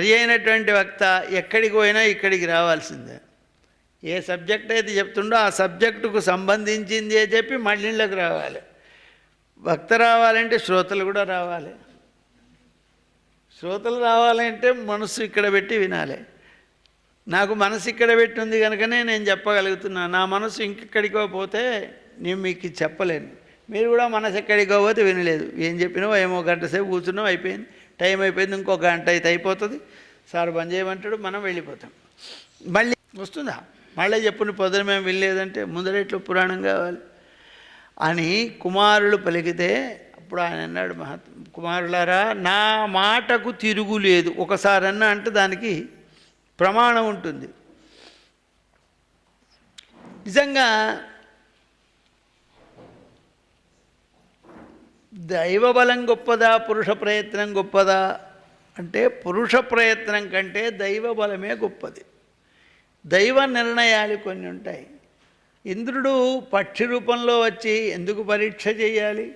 సరి అయినటువంటి వక్త ఎక్కడికి పోయినా ఇక్కడికి రావాల్సిందే. ఏ సబ్జెక్ట్ అయితే చెప్తుండో ఆ సబ్జెక్టుకు సంబంధించింది చెప్పి మళ్ళీ ఇళ్ళకి రావాలి. వక్త రావాలంటే శ్రోతలు కూడా రావాలి. శ్రోతలు రావాలంటే మనసు ఇక్కడ పెట్టి వినాలి. నాకు మనసు ఇక్కడ పెట్టి ఉంది కనుకనే నేను చెప్పగలుగుతున్నా. నా మనసు ఇంకెక్కడికో పోతే నేను మీకు చెప్పలేను. మీరు కూడా మనసు ఎక్కడికో పోతే వినలేదు. ఏం చెప్పినావో ఏమో గంట సేపు కూర్చున్నాం, అయిపోయింది, టైం అయిపోయింది, ఇంకో గంట అయితే అయిపోతుంది, సార్ బంద్ చేయమంటాడు, మనం వెళ్ళిపోతాం. మళ్ళీ వస్తుందా? మళ్ళీ చెప్పుని పొద్దున మేము వినలేదంటే ముందరేట్లో పురాణం కావాలి అని కుమారులు పలికితే అప్పుడు ఆయన అన్నాడు, కుమారులారా నా మాటకు తిరుగులేదు. ఒకసారి అన్నా అంటే దానికి ప్రమాణం ఉంటుంది. నిజంగా దైవబలం గొప్పదా పురుష ప్రయత్నం గొప్పదా అంటే పురుష ప్రయత్నం కంటే దైవ బలమే గొప్పది. దైవ నిర్ణయాలు కొన్ని ఉంటాయి. ఇంద్రుడు పక్షి రూపంలో వచ్చి ఎందుకు పరీక్ష చేయాలి?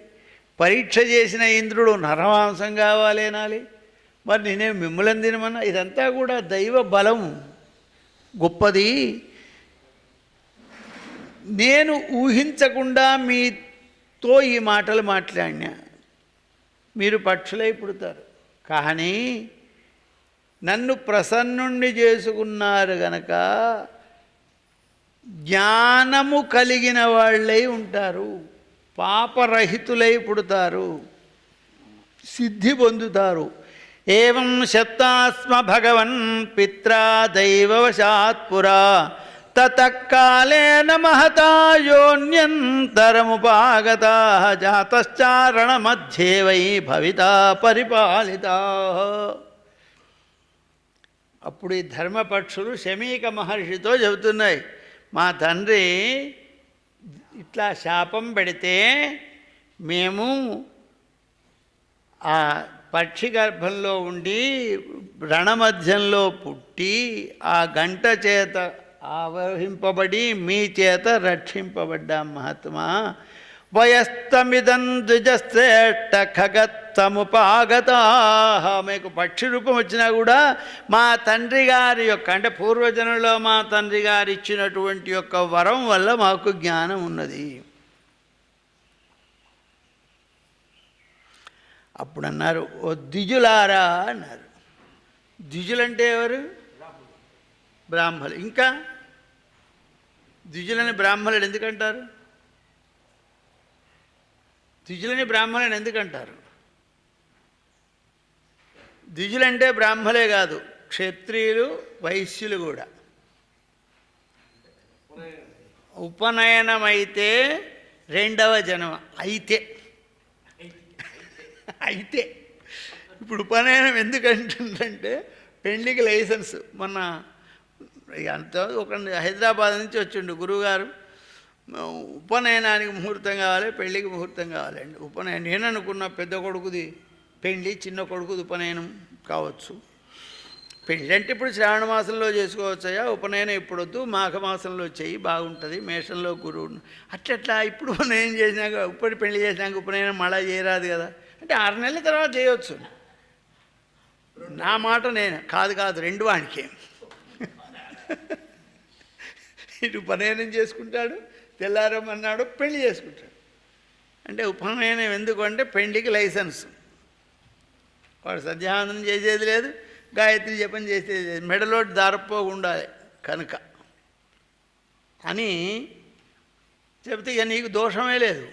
పరీక్ష చేసిన ఇంద్రుడు నరమాంసం కావాలేనాలి, మరి నేనే మిమ్మల్ని తినమన్నా? ఇదంతా కూడా దైవ బలం గొప్పది. నేను ఊహించకుండా మీతో ఈ మాటలు మాట్లాడినా, మీరు పక్షులై పుడతారు, కానీ నన్ను ప్రసన్నుణ్ణి చేసుకున్నారు గనక జ్ఞానము కలిగిన వాళ్ళై ఉంటారు, పాపరహితులై పుడతారు, సిద్ధి పొందుతారు. ఏవం శత్తాస్మ భగవన్ పిత్రా దైవవశాత్పురా తతకాలేన మహతా యోన్యంతరముపాగతా జాతశ్చారణ మధ్యే వై భవితా పరిపాలితా. అప్పుడు ఈ ధర్మపక్షులు శమీక మహర్షితో చెబుతున్నాయి, మా తండ్రి ఇట్లా శాపం పెడితే మేము ఆ పక్షి గర్భంలో ఉండి రణమధ్యంలో పుట్టి ఆ గంట చేత ఆవహింపబడి మీ చేత రక్షింపబడ్డాం మహాత్మా. వయస్తమిదం ద్విజశ్రేష్ఠ ఖగత్తముపాగతా. మీకు పక్షి రూపం వచ్చినా కూడా మా తండ్రి గారి యొక్క అంటే పూర్వజనులో మా తండ్రి గారు ఇచ్చినటువంటి యొక్క వరం వల్ల మాకు జ్ఞానం ఉన్నది. అప్పుడు అన్నారు, ఓ ద్విజులారా అన్నారు. ద్విజులంటే ఎవరు? బ్రాహ్మలు. ఇంకా ద్విజులని బ్రాహ్మణుడు ఎందుకంటారు? ద్విజులని బ్రాహ్మణుని ఎందుకంటారు? ద్విజులంటే బ్రాహ్మలే కాదు, క్షత్రియులు వైశ్యులు కూడా. ఉపనయనమైతే రెండవ జన్మ అయితే ఇప్పుడు ఉపనయనం ఎందుకంటుందంటే పెళ్ళికి లైసెన్స్. మొన్న అంత ఒక హైదరాబాద్ నుంచి వచ్చిండు గురువుగారు, ఉపనయనానికి ముహూర్తం కావాలి, పెళ్ళికి ముహూర్తం కావాలండి. ఉపనయనం నేను అనుకున్న పెద్ద కొడుకుది పెళ్ళి, చిన్న కొడుకుది ఉపనయనం కావచ్చు. పెళ్ళి అంటే ఇప్పుడు శ్రావణ మాసంలో చేసుకోవచ్చా, ఉపనయనం ఇప్పుడు వద్దు, మాఘమాసంలో చెయ్యి బాగుంటుంది, మేషంలో గురువు అట్లా ఇప్పుడు ఉపనయనం చేసినాక ఇప్పుడు పెళ్లి చేసినాక ఉపనయనం మళ్ళా చేయరాదు కదా అంటే 6 నెలల తర్వాత చేయవచ్చు. నా మాట నేను కాదు రెండు వాడికే. ఇటు ఉపనయనం చేసుకుంటాడు, తెల్లారమన్నాడు పెళ్లి చేసుకుంటాడు. అంటే ఉపనయనం ఎందుకు అంటే పెళ్లికి లైసెన్స్. వాడు సంధ్యావందనం చేసేది లేదు, గాయత్రి జపం చేసేది లేదు, మెడలో దారపోగు ఉండాలి కనుక అని చెబితే ఇక నీకు దోషమే లేదు.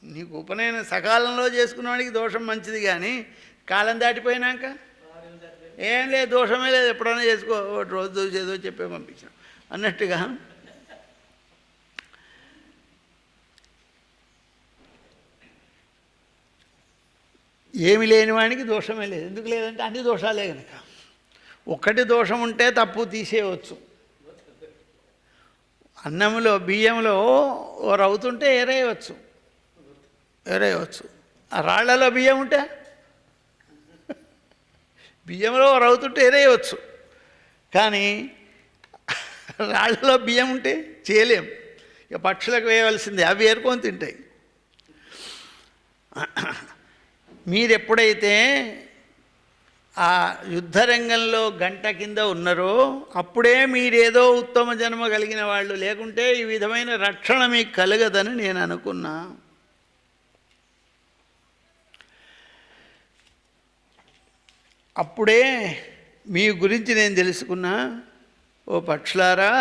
నీకు ఉపనయనం సకాలంలో చేసుకున్నవాడికి దోషం మంచిది, కానీ కాలం దాటిపోయినాక ఏం లేదు, దోషమే లేదు, ఎప్పుడైనా చేసుకో, రోజు ఏదో చెప్పే పంపించాం అన్నట్టుగా. ఏమి లేని వాడికి దోషమే లేదు. ఎందుకు లేదంటే అన్ని దోషాలే కనుక. ఒక్కటి దోషం ఉంటే తప్పు తీసేయవచ్చు. అన్నంలో బియ్యంలో ఓ రవ్వుతుంటే ఏరేయవచ్చు. ఆ రాళ్లలో బియ్యం ఉంటే బియ్యంలో రవ్వుతుంటే ఏరేయవచ్చు, కానీ రాళ్లలో బియ్యం ఉంటే చేయలేం. ఇక పక్షులకు వేయవలసిందే, అవి ఏరుకొని తింటాయి. మీరు ఎప్పుడైతే ఆ యుద్ధరంగంలో గంట కింద ఉన్నారో అప్పుడే మీరేదో ఉత్తమ జన్మ కలిగిన వాళ్ళు, లేకుంటే ఈ విధమైన రక్షణ మీకు కలగదని నేను అనుకున్నా. అప్పుడే మీ గురించి నేను తెలుసుకున్నా. ఓ పక్షులారా,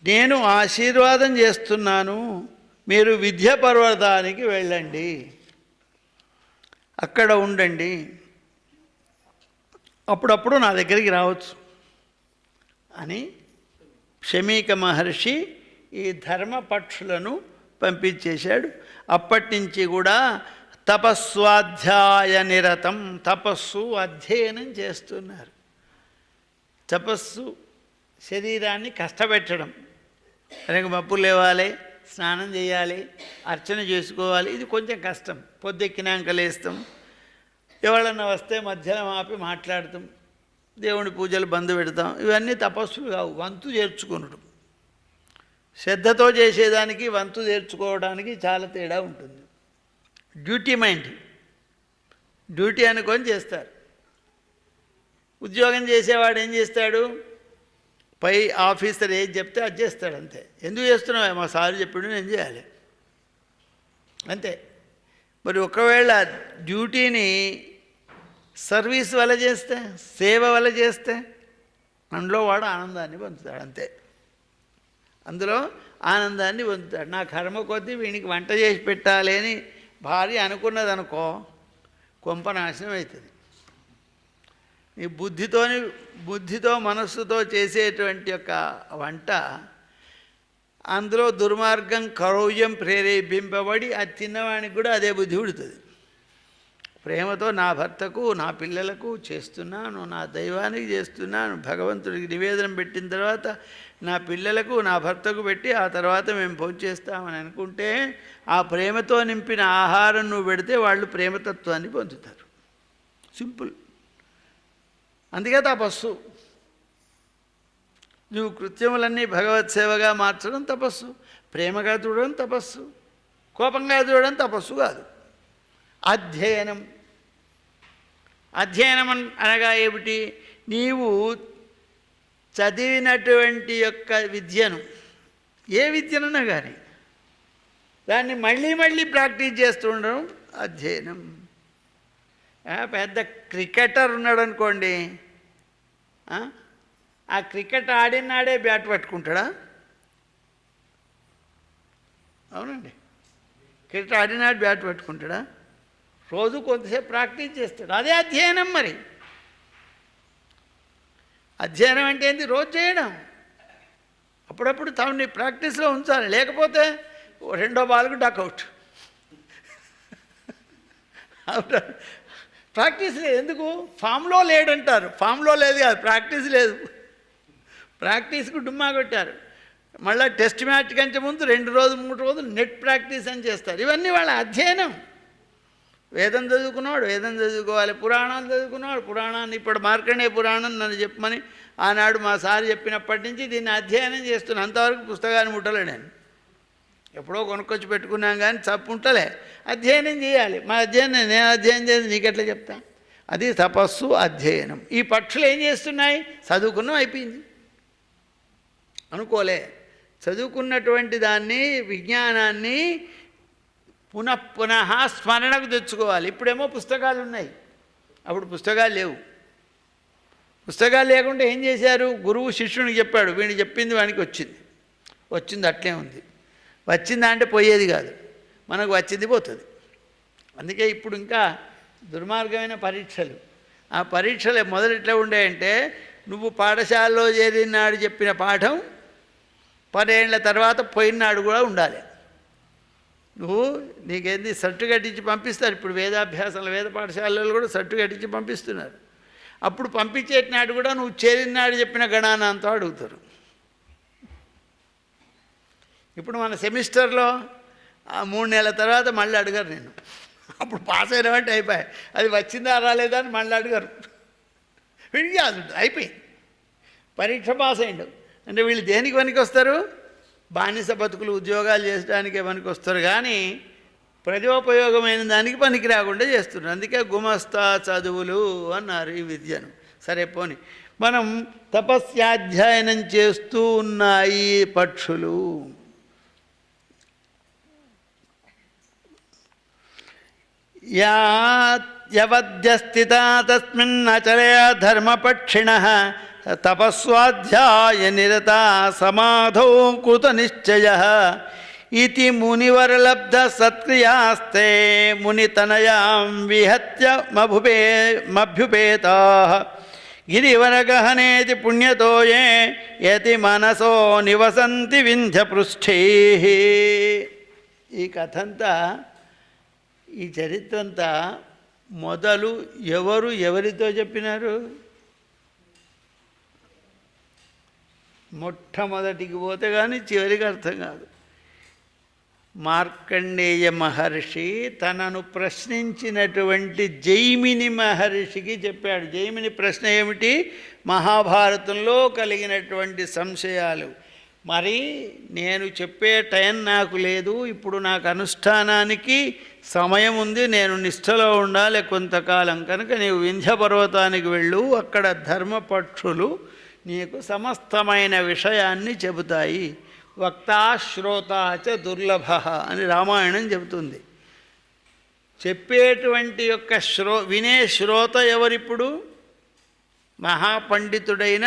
నేను ఆశీర్వాదం చేస్తున్నాను, మీరు విద్య పర్వతానికి వెళ్ళండి, అక్కడ ఉండండి, అప్పుడప్పుడు నా దగ్గరికి రావచ్చు అని శమీక మహర్షి ఈ ధర్మపక్షులను పంపించేశాడు. అప్పటి నుంచి కూడా తపస్వాధ్యాయ నిరతం, తపస్సు అధ్యయనం చేస్తున్నారు. తపస్సు శరీరాన్ని కష్టపెట్టడం, అలాగే మబ్బు లేవాలి, స్నానం చేయాలి, అర్చన చేసుకోవాలి. ఇది కొంచెం కష్టం. పొద్దెక్కినాక లేస్తాం, ఎవరన్నా వస్తే మధ్యాహ్నం ఆపి మాట్లాడతాం, దేవుని పూజలు బంద్ పెడతాం. ఇవన్నీ తపస్సులు కావు, వంతు చేర్చుకునడం. శ్రద్ధతో చేసేదానికి వంతు చేర్చుకోవడానికి చాలా తేడా ఉంటుంది. డ్యూటీ మైండ్, డ్యూటీ అనుకొని చేస్తారు. ఉద్యోగం చేసేవాడు ఏం చేస్తాడు? పై ఆఫీసర్ ఏది చెప్తే అది చేస్తాడు, అంతే. ఎందుకు చేస్తున్నావు? మా సార్ చెప్పాడు, నేను చేయాలి, అంతే. మరి ఒకవేళ డ్యూటీని సర్వీస్ వల్ల చేస్తే, సేవ వల్ల చేస్తే అందులో వాడు ఆనందాన్ని పొందుతాడు, అంతే. అందులో ఆనందాన్ని పొందుతాడు. నా కర్మ కొద్దీ వీనికి వంట చేసి పెట్టాలి అని భార్య అనుకున్నదనుకో, కొంప నాశనం అవుతుంది. నీ బుద్ధితో మనస్సుతో చేసేటువంటి యొక్క వంట, అందులో దుర్మార్గం కరౌజం ప్రేరేపింపబడి అది తిన్నవానికి కూడా అదే బుద్ధి ఉడుతుంది. ప్రేమతో నా భర్తకు, నా పిల్లలకు చేస్తున్నాను, నా దైవానికి చేస్తున్నాను, భగవంతుడికి నివేదన పెట్టిన తర్వాత నా పిల్లలకు, నా భర్తకు పెట్టి ఆ తర్వాత మేము భోంచేస్తామని అనుకుంటే, ఆ ప్రేమతో నింపిన ఆహారం నువ్వు పెడితే వాళ్ళు ప్రేమతత్వాన్ని పొందుతారు. సింపుల్. అందుకే తపస్సు. నువ్వు కృత్యములన్నీ భగవత్ సేవగా మార్చడం తపస్సు, ప్రేమగా చూడడం తపస్సు, కోపంగా చూడడం తపస్సు కాదు. అధ్యయనం. అధ్యయనం అనగా ఏమిటి? నీవు చదివినటువంటి యొక్క విద్యను, ఏ విద్యనన్నా కానీ దాన్ని మళ్ళీ మళ్ళీ ప్రాక్టీస్ చేస్తూ ఉండడం అధ్యయనం. పెద్ద క్రికెటర్ ఉన్నాడు అనుకోండి, ఆ క్రికెట్ ఆడినాడే బ్యాట్ పట్టుకుంటాడా? అవునండి, క్రికెట్ ఆడినాడు బ్యాట్ పట్టుకుంటాడా? రోజు కొంతసేపు ప్రాక్టీస్ చేస్తాడు, అదే అధ్యయనం. మరి అధ్యయనం అంటే ఏంటి? రోజు చేయడం. అప్పుడప్పుడు తమని ప్రాక్టీస్లో ఉంచాలి, లేకపోతే రెండో బాల్కు డక్అవుట్. ప్రాక్టీస్ లేదు. ఎందుకు? ఫామ్లో లేడంటారు. ఫామ్లో లేదు కాదు, ప్రాక్టీస్ లేదు. ప్రాక్టీస్కు డుమ్మా కొట్టారు. మళ్ళీ టెస్ట్ మ్యాచ్ కంటే ముందు 2 రోజులు 3 రోజులు నెట్ ప్రాక్టీస్ అని చేస్తారు. ఇవన్నీ వాళ్ళ అధ్యయనం. వేదం చదువుకున్నాడు, వేదం చదువుకోవాలి. పురాణాలు చదువుకున్నాడు, పురాణాన్ని ఇప్పుడు మార్కండేయ పురాణం నన్ను చెప్పమని ఆనాడు మా సార్ చెప్పినప్పటి నుంచి దీన్ని అధ్యయనం చేస్తున్నాను. అంతవరకు పుస్తకాన్ని ముట్టలే నేను. ఎప్పుడో కొనుక్కొచ్చి పెట్టుకున్నాం కానీ తప్పు ఉంటలే. అధ్యయనం చేయాలి. మా అధ్యయనం నేను అధ్యయనం చేసి నీకెట్లా చెప్తా? అది తపస్సు, అధ్యయనం. ఈ పక్షులు ఏం చేస్తున్నాయి? చదువుకున్నాం, అయిపోయింది అనుకోలే. చదువుకున్నటువంటి దాన్ని, విజ్ఞానాన్ని పునః స్మరణకు తెచ్చుకోవాలి. ఇప్పుడేమో పుస్తకాలు ఉన్నాయి, అప్పుడు పుస్తకాలు లేవు. పుస్తకాలు లేకుండా ఏం చేశారు? గురువు శిష్యునికి చెప్పాడు, వీడిని చెప్పింది వానికి వచ్చింది అట్లే ఉంది. వచ్చిందా అంటే పోయేది కాదు, మనకు వచ్చింది పోతుంది. అందుకే ఇప్పుడు ఇంకా దుర్మార్గమైన పరీక్షలు. ఆ పరీక్షలు మొదలు ఎట్లా ఉండేయంటే, నువ్వు పాఠశాలలో చేరినాడు చెప్పిన పాఠం 10 ఏళ్ల తర్వాత పోయినాడు కూడా ఉండాలి. నీకేంది సర్టిఫికేట్ ఇచ్చి పంపిస్తారు. ఇప్పుడు వేదాభ్యాసాలు, వేద పాఠశాలలో కూడా సర్టిఫికేట్ ఇచ్చి పంపిస్తున్నారు. అప్పుడు పంపించేటినాడు కూడా నువ్వు చేరినాడు చెప్పిన గణానంతో అడుగుతారు. ఇప్పుడు మన సెమిస్టర్లో 3 నెలల తర్వాత మళ్ళీ అడగరు నేను. అప్పుడు పాస్ అయినవంటే అయిపోయాయి. అది వచ్చిందా రాలేదా అని మళ్ళీ అడగరు. వీడికి అది అయిపోయింది, పరీక్ష పాస్ అయ్యిండు అంటే వీళ్ళు దేనికి పనికి వస్తారు? బానిస బతుకులు, ఉద్యోగాలు చేయడానికే పనికి వస్తారు. కానీ ప్రజోపయోగమైన దానికి పనికి రాకుండా చేస్తున్నారు. అందుకే గుమస్తా చదువులు అన్నారు ఈ విద్యను. సరే పోని, మనం తపస్యాధ్యయనం చేస్తూ ఉన్నాయి పక్షులు. యవద్యస్థితా తస్మిన్నచలయ ధర్మపక్షిణః తపస్వాధ్యాయ నిరతా సమాధౌ కృతనిశ్చయః ఇతి మునివరలబ్ధ సత్క్రియాస్తే మునితనయాం విహత్య మభ్యుపేతాః గిరివరగహనేతి పుణ్యతో యతి మనసో నివసంతి వింధ్యపృష్ఠే. ఈ కథంతా, ఈ చరిత్రంతా మొదలు ఎవరితో చెప్పినారు? మొట్టమొదటికి పోతే కానీ చివరికి అర్థం కాదు. మార్కండేయ మహర్షి తనను ప్రశ్నించినటువంటి జైమిని మహర్షికి చెప్పాడు. జైమిని ప్రశ్న ఏమిటి? మహాభారతంలో కలిగినటువంటి సంశయాలు. మరి నేను చెప్పే టైం నాకు లేదు, ఇప్పుడు నాకు అనుష్ఠానానికి సమయం ఉంది, నేను నిష్ఠలో ఉండాలి కొంతకాలం, కనుక నీవు వింధ్య పర్వతానికి వెళ్ళు, అక్కడ ధర్మపక్షులు నీకు సమస్తమైన విషయాన్ని చెబుతాయి. వక్తా శ్రోతా చ దుర్లభ అని రామాయణం చెబుతుంది. చెప్పేటువంటి యొక్క వినే శ్రోత ఎవరిప్పుడు? మహాపండితుడైన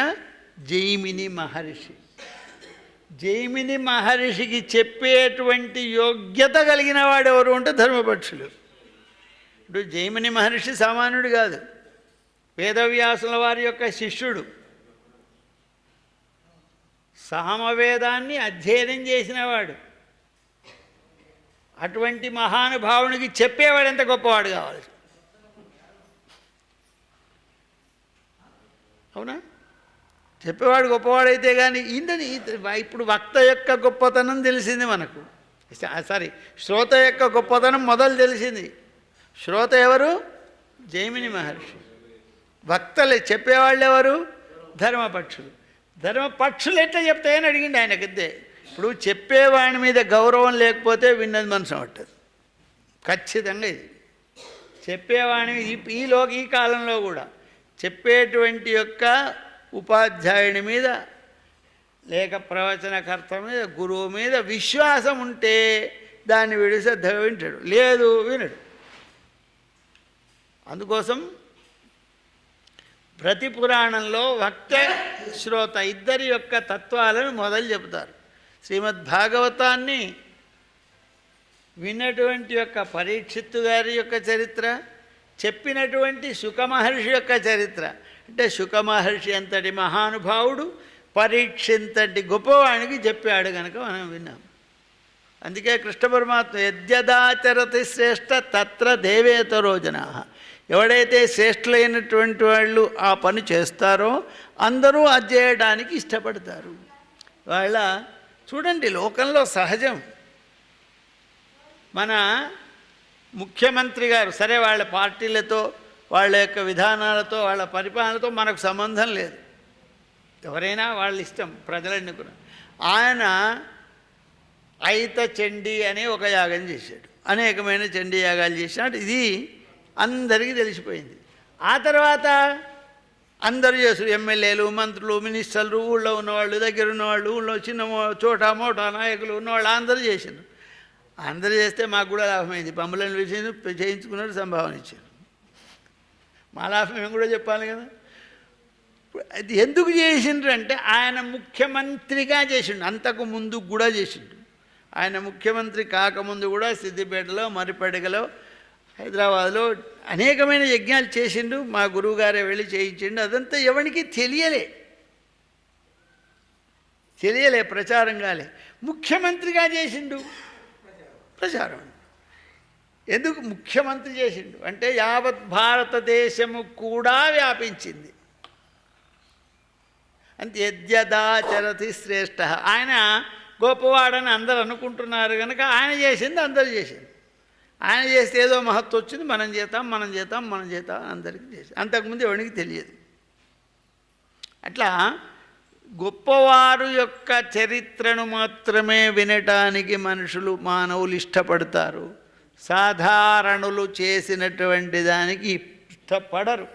జైమిని మహర్షి. జైమిని మహర్షికి చెప్పేటువంటి యోగ్యత కలిగిన వాడు ఎవరు అంటే ధర్మపక్షులు. ఇప్పుడు జైమిని మహర్షి సామాన్యుడు కాదు, వేదవ్యాసుల వారి యొక్క శిష్యుడు. సామవేదాన్ని అధ్యయనం చేసినవాడు. అటువంటి మహానుభావునికి చెప్పేవాడు ఎంత గొప్పవాడు కావాలి. అవునా? చెప్పేవాడు గొప్పవాడైతే కానీ ఇప్పుడు వక్త యొక్క గొప్పతనం తెలిసింది మనకు. శ్రోత యొక్క గొప్పతనం మొదలు తెలిసింది. శ్రోత ఎవరు? జైమిని మహర్షి. వక్తలే చెప్పేవాళ్ళు ఎవరు? ధర్మపక్షులు. ధర్మపక్షులు ఎట్లా చెప్తాయని అడిగింది ఆయన గద్దే. ఇప్పుడు చెప్పేవాడి మీద గౌరవం లేకపోతే విన్నది మనసు పట్టదు ఖచ్చితంగా. ఇది చెప్పేవాడి ఈ కాలంలో కూడా చెప్పేటువంటి యొక్క ఉపాధ్యాయుని మీద లేక ప్రవచనకర్త మీద, గురువు మీద విశ్వాసం ఉంటే దాన్ని వీడు శ్రద్ధగా వింటాడు, లేదు వినడు. అందుకోసం ప్రతి పురాణంలో వక్త శ్రోత ఇద్దరి యొక్క తత్వాలను మొదలు చెబుతారు. శ్రీమద్భాగవతాన్ని విన్నటువంటి యొక్క పరీక్షిత్తు గారి యొక్క చరిత్ర, చెప్పినటువంటి శుకమహర్షి యొక్క చరిత్ర. అంటే శుకమహర్షి అంతటి మహానుభావుడు పరీక్షింతటి గొప్పవానికి చెప్పాడు కనుక మనం విన్నాం. అందుకే కృష్ణ పరమాత్మ యద్యదాచరతి శ్రేష్ఠ తత్ర దేవేతరో జనాః. ఎవడైతే శ్రేష్ఠులైనటువంటి వాళ్ళు ఆ పని చేస్తారో అందరూ అది చేయడానికి ఇష్టపడతారు. వాళ్ళ చూడండి, లోకంలో సహజం. మన ముఖ్యమంత్రి గారు సరే, వాళ్ళ పార్టీలతో, వాళ్ళ యొక్క విధానాలతో, వాళ్ళ పరిపాలనతో మనకు సంబంధం లేదు. ఎవరైనా వాళ్ళ ఇష్టం, ప్రజలు ఎన్నుకున్న. ఆయన అయిత చండీ అనే ఒక యాగం చేశాడు, అనేకమైన చండీ యాగాలు చేసినాడు. ఇది అందరికీ తెలిసిపోయింది. ఆ తర్వాత అందరూ చేస్తారు, ఎమ్మెల్యేలు, మంత్రులు, మినిస్టర్లు, ఊళ్ళో ఉన్నవాళ్ళు, దగ్గర ఉన్నవాళ్ళు, ఊళ్ళో చిన్న చోట మోటా నాయకులు ఉన్నవాళ్ళు అందరూ చేశారు. అందరూ చేస్తే మాకు కూడా లాభమైంది. పంపులను విషయం చేయించుకున్నారు, సంభావన ఇచ్చారు. మా లాభం మేము కూడా చెప్పాలి కదా. అది ఎందుకు చేసిండ్రు అంటే ఆయన ముఖ్యమంత్రిగా చేసిండు, అంతకు ముందు కూడా చేసిండు. ఆయన ముఖ్యమంత్రి కాకముందు కూడా సిద్దిపేటలో, మరిపడిగలో, హైదరాబాద్లో అనేకమైన యజ్ఞాలు చేసిండు. మా గురువుగారే వెళ్ళి చేయించిండు. అదంతా ఎవరికి తెలియలే, ప్రచారం కాలే. ముఖ్యమంత్రిగా చేసిండు, ప్రచారం. ఎందుకు ముఖ్యమంత్రి చేసిండు అంటే యావత్ భారతదేశము కూడా వ్యాపించింది. అంతే. యద్యదాచరతి శ్రేష్ఠ. ఆయన గొప్పవాడని అందరూ అనుకుంటున్నారు కనుక ఆయన చేసింది అందరూ చేసింది. ఆయన చేస్తే ఏదో మహత్వం వచ్చింది, మనం చేద్దాం అందరికీ చేసి. అంతకుముందు ఎవరికి తెలియదు. అట్లా గొప్పవారు యొక్క చరిత్రను మాత్రమే వినటానికి మానవులు ఇష్టపడతారు. సాధారణులు చేసినటువంటి దానికి ఇష్టపడరు.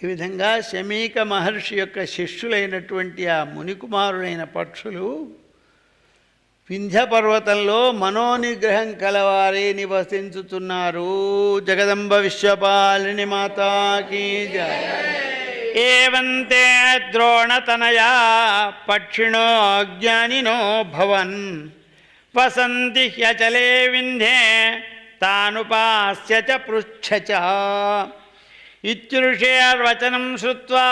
ఈ విధంగా శమీక మహర్షి యొక్క శిష్యులైనటువంటి ఆ మునికుమారులైన పక్షులు వింధ్య పర్వతంలో మనోనిగ్రహం కలవారే నివసించుతున్నారు. జగదంబ విశ్వపాలిని మాతాకి జయ. ఏవంతే ద్రోణతనయా పక్షిణో జ్ఞానినో భవన్ వసంతి హ్యచలే వింధ్యే తానుపాస్య చ పృచ్ఛ చ. ఇత్యుషేర్వచనం శ్రుత్వా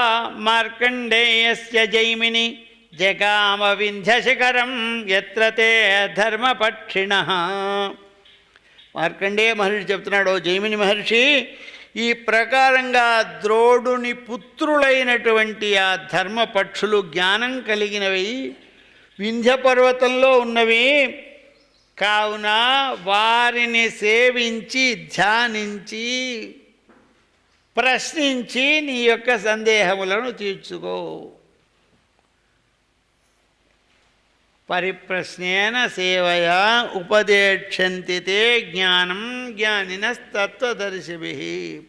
మార్కండేయస్య జైమిని జగామ వింధ్యశిఖరం యత్ర తే ధర్మపక్షిణః. మార్కండేయ మహర్షి చెప్తున్నాడు, ఓ జైమిని మహర్షి, ఈ ప్రకారంగా ద్రోణుని పుత్రులైనటువంటి ఆ ధర్మపక్షులు జ్ఞానం కలిగినవి, వింధ్య పర్వతంలో ఉన్నవి కావున వారిని సేవించి ధ్యానించి ప్రశ్నించి నీ యొక్క సందేహములను తీర్చుకో. పరిప్రశ్నేన సేవయా ఉపదేక్షంతి తే జ్ఞానం జ్ఞానినస్తత్వదర్శిభిః.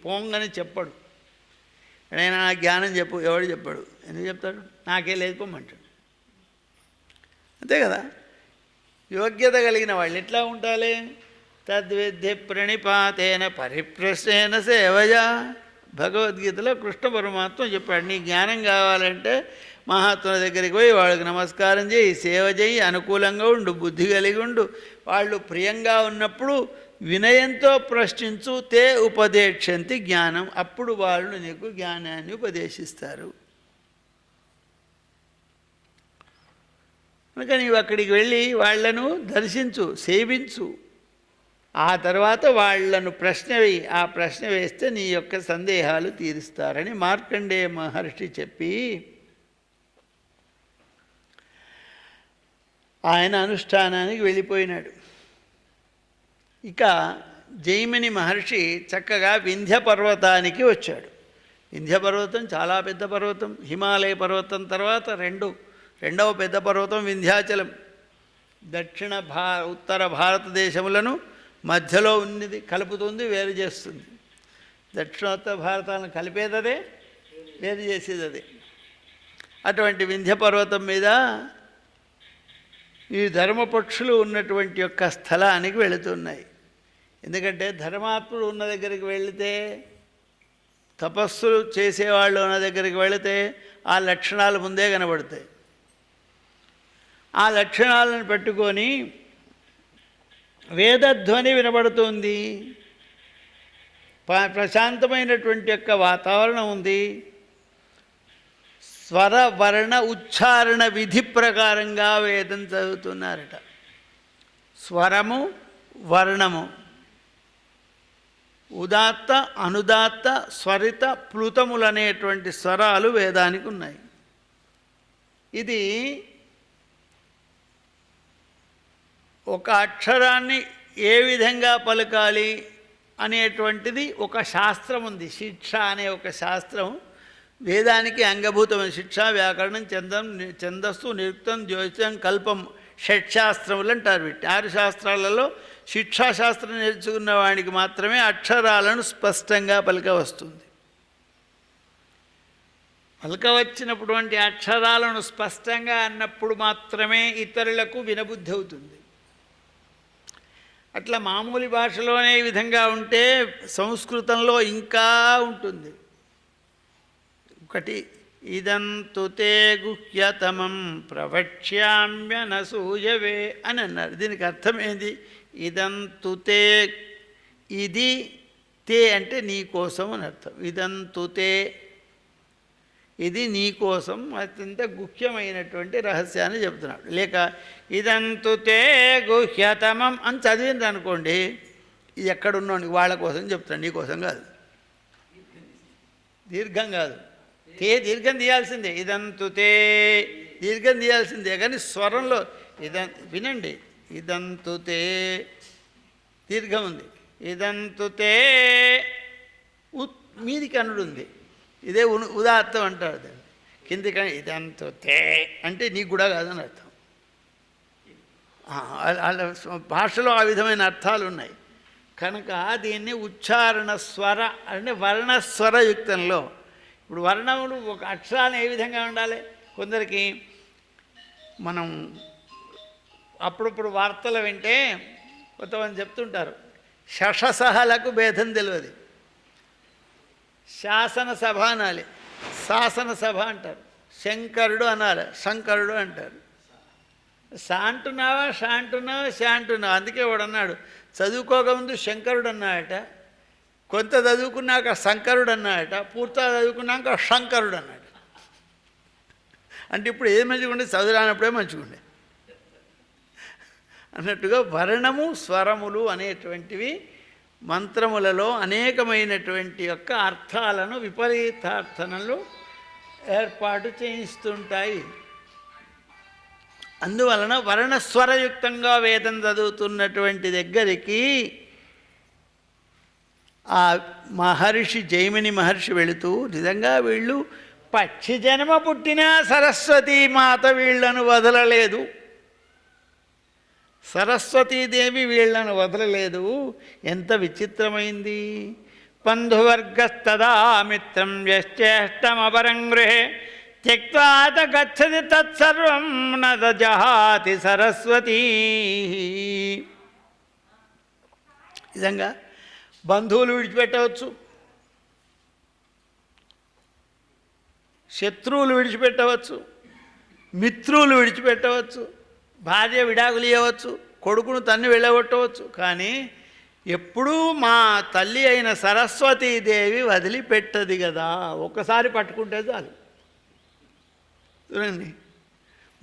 పోంగని చెప్పడు, ఎడైనా నా జ్ఞానం చెప్పు, ఎవడు చెప్పాడు, ఎందుకు చెప్తాడు, నాకే లేదు పొమ్మంటాడు. అంతే కదా. యోగ్యత కలిగిన వాళ్ళు ఎట్లా ఉండాలి? తద్విద్ధి ప్రణిపాతేన పరిప్రశ్నేన సేవయా. భగవద్గీతలో కృష్ణ పరమాత్మ చెప్పాడు, నీ జ్ఞానం కావాలంటే మహాత్ముల దగ్గరికి పోయి వాళ్ళకి నమస్కారం చేయి, సేవ చేయి, అనుకూలంగా ఉండు, బుద్ధి కలిగి ఉండు, వాళ్ళు ప్రియంగా ఉన్నప్పుడు వినయంతో ప్రశ్నించు. తే ఉపదేక్షంతి జ్ఞానం, అప్పుడు వాళ్ళు నీకు జ్ఞానాన్ని ఉపదేశిస్తారు. కనుక నీవు అక్కడికి వెళ్ళి వాళ్లను దర్శించు, సేవించు. ఆ తర్వాత వాళ్లను ప్రశ్న వేయి, ఆ ప్రశ్న వేస్తే నీ యొక్క సందేహాలు తీరుస్తారని మార్కండేయ మహర్షి చెప్పి ఆయన అనుష్ఠానానికి వెళ్ళిపోయినాడు. ఇక జైమిని మహర్షి చక్కగా వింధ్య పర్వతానికి వచ్చాడు. వింధ్య పర్వతం చాలా పెద్ద పర్వతం. హిమాలయ పర్వతం తర్వాత రెండవ పెద్ద పర్వతం వింధ్యాచలం. ఉత్తర భారతదేశములను మధ్యలో ఉన్నది, కలుపుతుంది, వేరు చేస్తుంది. దక్షిణోత్తర భారతాలను కలిపేదదే, వేరు చేసేది అదే. అటువంటి వింధ్య పర్వతం మీద ఈ ధర్మపక్షులు ఉన్నటువంటి యొక్క స్థలానికి వెళుతున్నాయి. ఎందుకంటే ధర్మాత్ముడు ఉన్న దగ్గరికి వెళితే, తపస్సులు చేసేవాళ్ళు ఉన్న దగ్గరికి వెళితే ఆ లక్షణాలు ముందే కనబడతాయి. ఆ లక్షణాలను పెట్టుకొని వేదధ్వని వినబడుతుంది, ప్రశాంతమైనటువంటి యొక్క వాతావరణం ఉంది. స్వర వర్ణ ఉచ్చారణ విధి ప్రకారంగా వేదం చదువుతున్నారట. స్వరము, వర్ణము, ఉదాత్త, అనుదాత్త, స్వరిత, ప్లుతములు అనేటువంటి స్వరాలు వేదానికి ఉన్నాయి. ఇది ఒక అక్షరాన్ని ఏ విధంగా పలకాలి అనేటువంటిది ఒక శాస్త్రం ఉంది. శిక్ష అనే ఒక శాస్త్రం వేదానికి అంగభూతమైన. శిక్ష, వ్యాకరణం, ఛందస్సు, నిరుక్తం, జ్యోతిషం, కల్పం, షట్శాస్త్రములు అంటారు. వీటి 6 శాస్త్రాలలో శిక్షాశాస్త్రం నేర్చుకున్న వాడికి మాత్రమే అక్షరాలను స్పష్టంగా పలక వస్తుంది. పలక వచ్చినటువంటి అక్షరాలను స్పష్టంగా అన్నప్పుడు మాత్రమే ఇతరులకు వినబుద్ధి అవుతుంది. అట్లా మామూలు భాషలోనే ఈ విధంగా ఉంటే సంస్కృతంలో ఇంకా ఉంటుంది. ఒకటి, ఇదంతు తే గుహ్యతమం ప్రవక్ష్యామ్యనసూయవే అని అన్నారు. దీనికి అర్థం ఏంది? ఇదంతు తే, ఇది తే అంటే నీ కోసం అని అర్థం. ఇదంతు తే, ఇది నీ కోసం అత్యంత గుహ్యమైనటువంటి రహస్యాన్ని చెబుతున్నాడు. లేక ఇదంతు తే గుహ్యతమం అని చదివింది అనుకోండి, ఇది ఎక్కడున్నాడు వాళ్ళ కోసం చెప్తాను, నీ కోసం కాదు. దీర్ఘం కాదు, తే దీర్ఘం తీయాల్సిందే. ఇదంతు తే దీర్ఘం తీయాల్సిందే, కానీ స్వరంలో వినండి, ఇదంతు తే దీర్ఘం ఉంది. ఇదంతు తే మీదికి అనుడు ఉంది. ఇదే ఉదాత్తం అంటారు దాన్ని. కిందికి ఇదంతా తే అంటే నీకు కూడా కాదని అర్థం. భాషలో ఆ విధమైన అర్థాలు ఉన్నాయి కనుక దీన్ని ఉచ్చారణ స్వర అంటే వర్ణస్వరయుక్తంలో. ఇప్పుడు వర్ణములు ఒక అక్షరాలు ఏ విధంగా ఉండాలి? కొందరికి మనం అప్పుడప్పుడు వార్తలు వింటే కొంతమంది చెప్తుంటారు షషసహలకు భేదం తెలియదు. శాసనసభ అనాలి, శాసనసభ అంటారు. శంకరుడు అనాలి, శంకరుడు అంటారు. సా అంటున్నావా, షా అంటున్నావా, షా అంటున్నావా. అందుకే వాడు అన్నాడు చదువుకోకముందు శంకరుడు అన్నాడట, కొంత చదువుకున్నాక శంకరుడు అన్నాడట, పూర్తిగా చదువుకున్నాక శంకరుడు అన్నాడు. అంటే ఇప్పుడు ఏది మంచిగా ఉండే? చదువు రానప్పుడే మంచిగా ఉండే అన్నట్టుగా వర్ణము స్వరములు అనేటువంటివి మంత్రములలో అనేకమైనటువంటి యొక్క అర్థాలను విపరీతార్థనలు ఏర్పాటు చేయిస్తుంటాయి. అందువలన వర్ణస్వరయుక్తంగా వేదం చదువుతున్నటువంటి దగ్గరికి ఆ మహర్షి జైమిని మహర్షి వెళుతూ నిజంగా వీళ్ళు పక్షి జన్మ పుట్టినా సరస్వతీమాత వీళ్లను వదలలేదు, సరస్వతీదేవి వీళ్లను వదలలేదు. ఎంత విచిత్రమైంది. బంధువర్గస్తదా మిత్రం యశ్చేష్టమపరం గృహే త్యక్త్వాత గచ్చతి తత్సర్వం న జహాతి సరస్వతీ. నిజంగా బంధువులు విడిచిపెట్టవచ్చు, శత్రువులు విడిచిపెట్టవచ్చు, మిత్రులు విడిచిపెట్టవచ్చు, భార్య విడాకులు ఇవ్వవచ్చు, కొడుకును తన్ని వెళ్ళగొట్టవచ్చు. కానీ ఎప్పుడూ మా తల్లి అయిన సరస్వతీదేవి వదిలిపెట్టది కదా. ఒక్కసారి పట్టుకుంటే చాలు. చూడండి,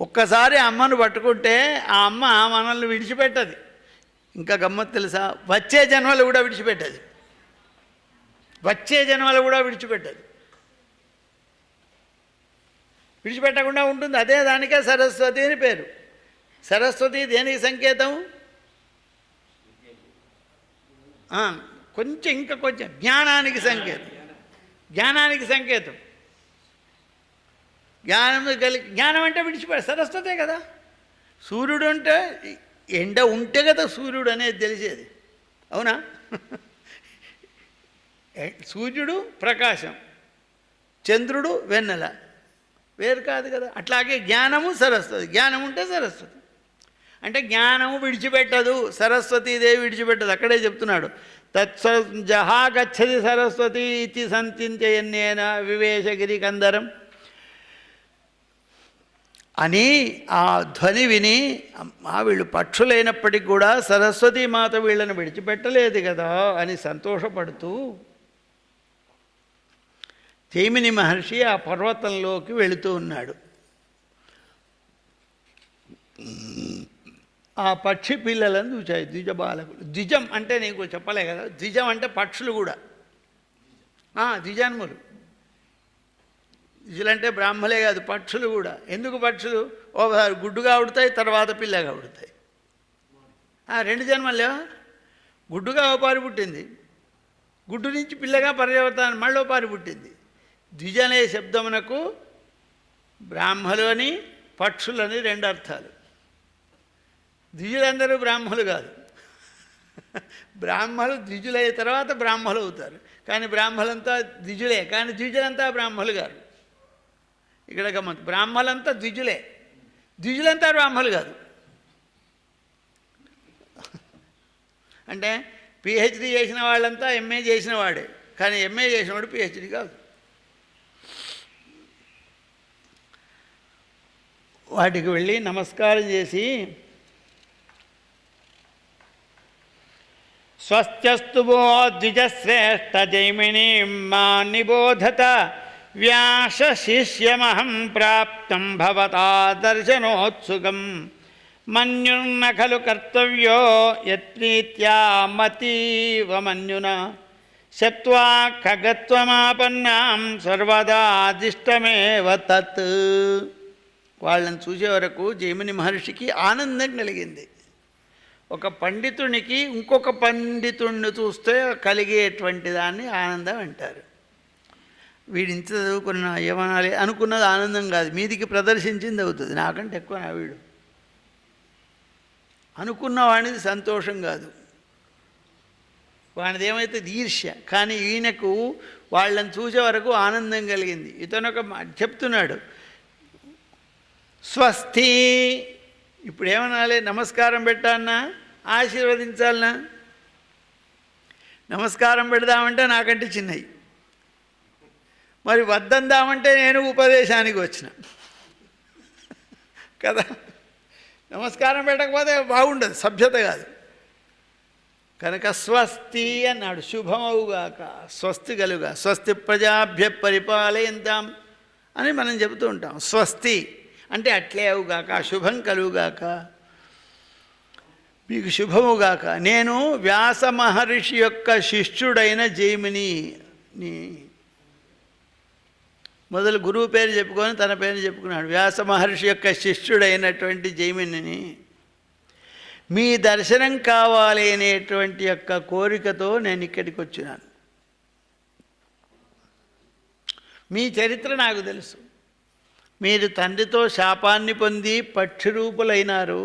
ఒక్కసారి అమ్మను పట్టుకుంటే ఆ అమ్మ మనల్ని విడిచిపెట్టది. ఇంకా గమ్మత్తు తెలుసా? వచ్చే జన్మలు కూడా విడిచిపెట్టది, వచ్చే జన్మలు కూడా విడిచిపెట్టది, విడిచిపెట్టకుండా ఉంటుంది. అదే దానికే సరస్వతి అని పేరు. సరస్వతి దేనికి సంకేతం? కొంచెం ఇంకా కొంచెం జ్ఞానానికి సంకేతం, జ్ఞానానికి సంకేతం. జ్ఞానం అంటే విడిచిపెట్ట సరస్వతే కదా. సూర్యుడు అంటే ఎండ ఉంటే కదా సూర్యుడు అనేది తెలిసేది, అవునా? సూర్యుడు ప్రకాశం, చంద్రుడు వెన్నెల, వేరు కాదు కదా. అట్లాగే జ్ఞానము సరస్వతి, జ్ఞానం ఉంటే సరస్వతి. అంటే జ్ఞానము విడిచిపెట్టదు, సరస్వతీదేవి విడిచిపెట్టదు. అక్కడే చెప్తున్నాడు తత్స జహా గచ్చది సరస్వతి ఇతి సంచింతయన్నేన వివేశగిరి కందరం అని ఆ ధ్వని విని వీళ్ళు పక్షులైనప్పటికీ కూడా సరస్వతీమాత వీళ్ళని విడిచిపెట్టలేదు కదా అని సంతోషపడుతూ జైమిని మహర్షి ఆ పర్వతంలోకి వెళుతూ ఉన్నాడు. ఆ పక్షి పిల్లలను చూచాయి ద్విజబాలకులు. ద్విజం అంటే నీకు చెప్పలే కదా, ద్విజం అంటే పక్షులు కూడా ద్విజాన్ములు. ద్విజులంటే బ్రాహ్మలే కాదు, పక్షులు కూడా. ఎందుకు పక్షులు? ఓసారి గుడ్డుగా ఉడతాయి, తర్వాత పిల్లగా ఉడతాయి. రెండు జన్మలే. గుడ్డుగా ఓ పారి పుట్టింది, గుడ్డు నుంచి పిల్లగా పర్యవతాన్ని మళ్ళీ పారి పుట్టింది. ద్విజ అనే శబ్దమునకు బ్రాహ్మలు అని పక్షులని రెండు అర్థాలు. ద్విజులందరూ బ్రాహ్మలు కాదు, బ్రాహ్మలు ద్విజులైన తర్వాత బ్రాహ్మలు అవుతారు. కానీ బ్రాహ్మలంతా ద్విజులే, కానీ ద్విజులంతా బ్రాహ్మలు కాదు. ఇక్కడ గమ్మత్తు, బ్రాహ్మలంతా ద్విజులే, ద్విజులంతా బ్రాహ్మలు కాదు. అంటే పిహెచ్డి చేసిన వాళ్ళంతా ఎంఏ చేసిన వాడే, కానీ ఎంఏ చేసినవాడు పిహెచ్డి కాదు. వాటికి వెళ్ళి నమస్కారం చేసి స్వస్త్యస్తు వో ద్విజశ్రేష్ఠ జైమిని మా నిబోధత వ్యాస శిష్యమహం ప్రాప్తం భవతా దర్శనోత్సుకం మన్యున్న ఖలు కర్తవ్యో యత్ప్రీత్యా మతీవ మన్యున శత్వా ఖగత్వమాపన్నాం సర్వదా అదిష్టమేవ తత్. వాళ్ళని చూసే వరకు జైమిని మహర్షికి ఆనందం కలిగింది. ఒక పండితునికి ఇంకొక పండితుడిని చూస్తే కలిగేటువంటి దాన్ని ఆనందం అంటారు. వీడింత చదువుకున్న ఏమనాలి అనుకున్నది ఆనందం కాదు, మీదికి ప్రదర్శించింది అవుతుంది. నాకంటే ఎక్కువ నా వీడు అనుకున్న వాడిది సంతోషం కాదు, వాడిది ఏమైతే ఈర్ష్య. కానీ ఈయనకు వాళ్ళని చూసే వరకు ఆనందం కలిగింది. ఇతను ఒక చెప్తున్నాడు, స్వస్తి. ఇప్పుడు ఏమనాలి? నమస్కారం పెట్టాలన్నా ఆశీర్వదించాలన్నా? నమస్కారం పెడదామంటే నాకంటే చిన్నవి, మరి వద్దందామంటే నేను ఉపదేశానికి వచ్చిన కదా. నమస్కారం పెట్టకపోతే బాగుండదు, సభ్యత కాదు. కనుక స్వస్తి అన్నాడు, శుభమవుగాక, స్వస్తి కలుగా, స్వస్తి ప్రజాభ్య పరిపాలయంతాం అని మనం చెబుతూ ఉంటాం. స్వస్తి అంటే అట్లే అవుగాక, శుభం కలుగాక, మీకు శుభముగాక. నేను వ్యాస మహర్షి యొక్క శిష్యుడైన జైమిని. మొదలు గురువు పేరు చెప్పుకొని తన పేరు చెప్పుకున్నాడు. వ్యాస మహర్షి యొక్క శిష్యుడైనటువంటి జైమినిని మీ దర్శనం కావాలి అనేటువంటి యొక్క కోరికతో నేను ఇక్కడికి వచ్చినాను. మీ చరిత్ర నాకు తెలుసు. మీరు తండ్రితో శాపాన్ని పొంది పక్షి రూపులైనారు.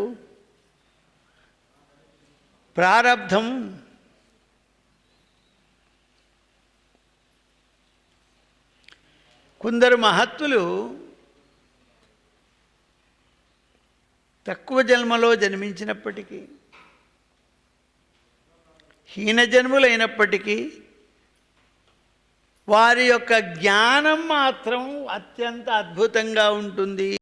ప్రారబ్ధం కొందరు మహత్తులు తక్కువ జన్మలో జన్మించినప్పటికీ, హీన జన్ములైనప్పటికీ వారి యొక్క జ్ఞానం మాత్రం అత్యంత అద్భుతంగా ఉంటుంది.